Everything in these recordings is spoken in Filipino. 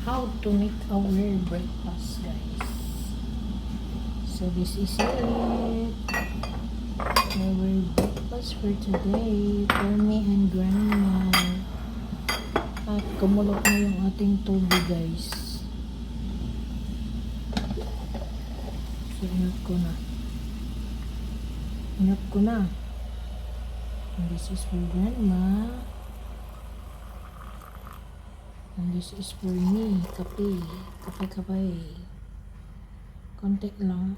how to make our breakfast, guys. So this is it, our breakfast for today for me and grandma. At kumulok na yung ating tubig, guys. So inap ko na and this is for grandma and this is for me. Kape konti lang.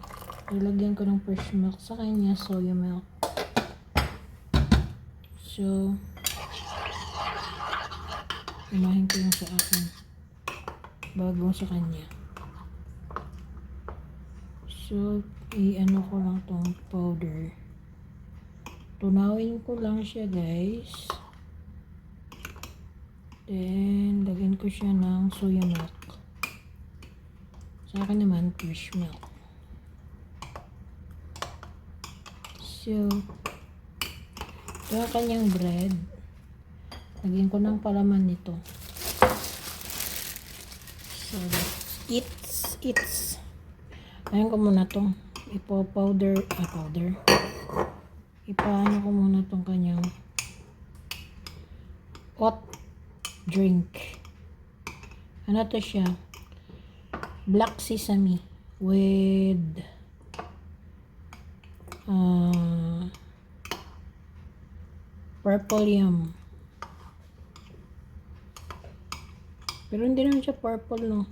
Ilagyan ko ng fresh milk sa kanya, soya milk. So umahin ko yung sa akin bago sa kanya. So i-ano ko lang tong powder, tunawin ko lang siya, guys. Then lagyan ko siya ng soya milk. Sa akin naman fresh milk. So ito ang kanyang bread. Lagyan ko ng palaman nito. So it's ayan ko muna to. Powder. Ipaano ko muna tong kanyang hot drink. Ano to siya? Black sesame with purple yam. Pero hindi naman siya purple, no?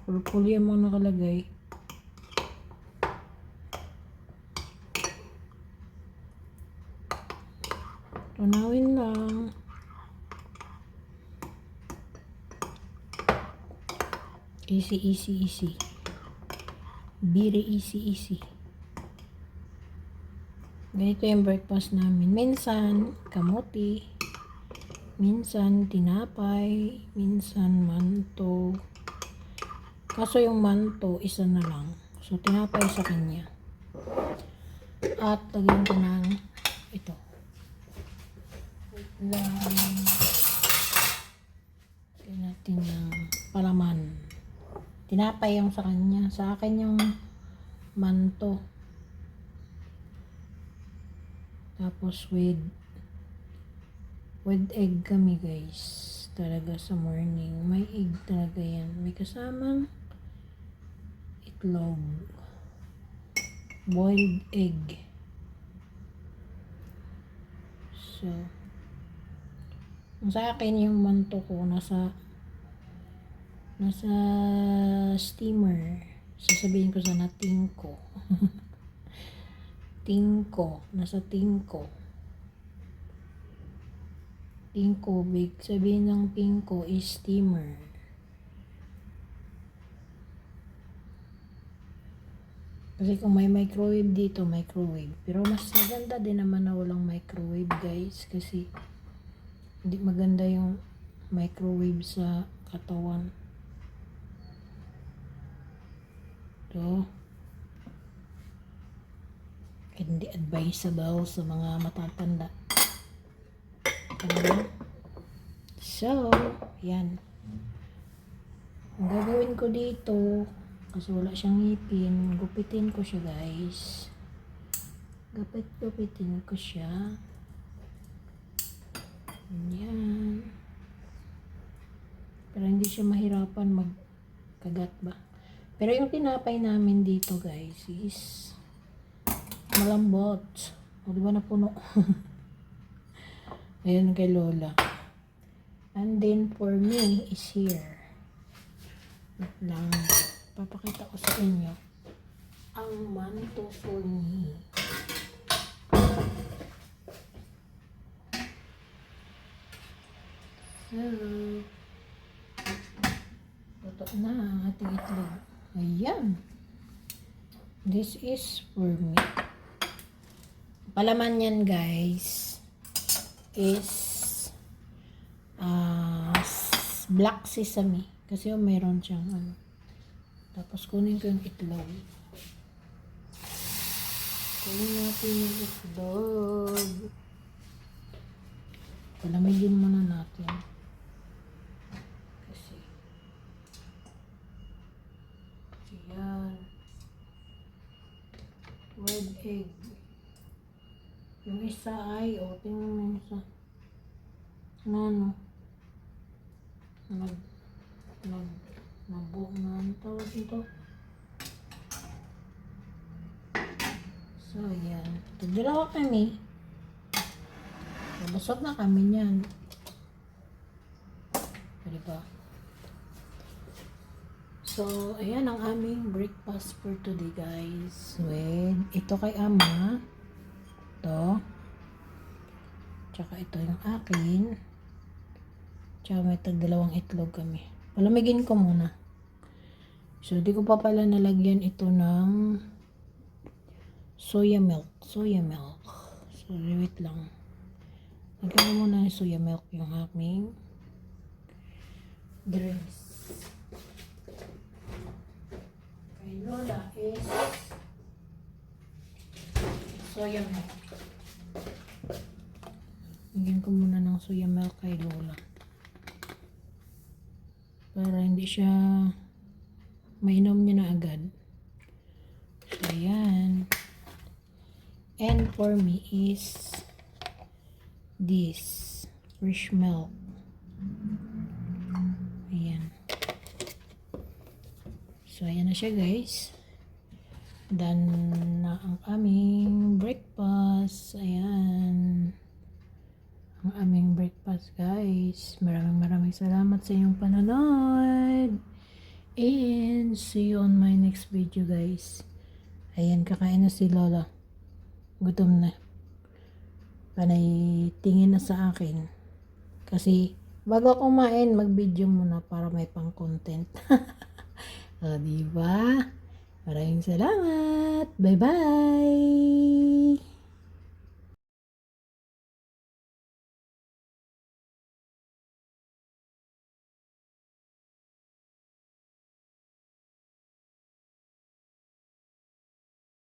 Purple yam ang nakalagay. Tunawin lang. Easy. Very easy. Ganito yung breakfast namin. Minsan, kamote. Minsan, tinapay. Minsan, manto. Kaso yung manto, isa na lang. So, tinapay sa kanya. At, lagyan ko ng ito. Lagyan natin ng palaman. Tinapay yung sa kanya. Sa akin yung manto. Tapos with egg kami, guys. Talaga sa morning. May egg talaga yan. May kasamang itlog. Boiled egg. So, sa akin yung manto ko nasa steamer. Sasabihin ko sana tingko. Nasa tingko. Big. Sabihin ng tingko is steamer. Kasi kung may microwave dito, microwave. Pero mas maganda din naman na walang microwave, guys. Kasi hindi maganda yung microwave sa katawan. Ito. Hindi advisable sa mga matatanda. So, yan. Ang gagawin ko dito, kasi wala siyang ngipin, gupitin ko siya, guys. Gupitin ko siya. Yan. Pero hindi siya mahirapan magkagat ba. Pero yung tinapay namin dito, guys, is malambot. O, diba napuno? Ayan kay Lola. And then, for me, is here. Lang. Papakita ko sa inyo ang manto for me. So, luto na ang ating itlog. Ayan. This is for me. Palaman yan, guys, is black sesame. Kasi meron siyang ano. Tapos kunin ko yung itlog. Kunin natin yung itlog. Palamigin muna natin. Kasi isa ay, tingnan mo yung isa. Ano? Nabuo na ang tawag dito. So, yan. Tagdalawa kami. Nabusog na kami niyan. Diba? So, ayan ang aming breakfast for today, guys. With, ito kay Ama. Ito. Tsaka ito yung akin. Tsaka may tagdalawang itlog kami. Palamigin ko muna. So, di ko pa pala nalagyan ito ng soya milk. Soya milk. So, wait lang. Lagyan ko muna ng soya milk yung aking drinks. Kay Lola is soya milk. Lagyan ko muna ng soya milk kay Lola. Para hindi siya mainom niya na agad. So, ayan. And for me is this fresh milk. Ayan. So, ayan na siya, guys. Done na ang aming breakfast. Ayan. Ang aming breakfast, guys. Maraming salamat sa inyong panonood. And see you on my next video, guys. Ayan, kakain na si Lola. Gutom na. Panay tingin na sa akin. Kasi, bago kumain, mag-video muna para may pang-content. O, diba? Maraming salamat. Bye-bye!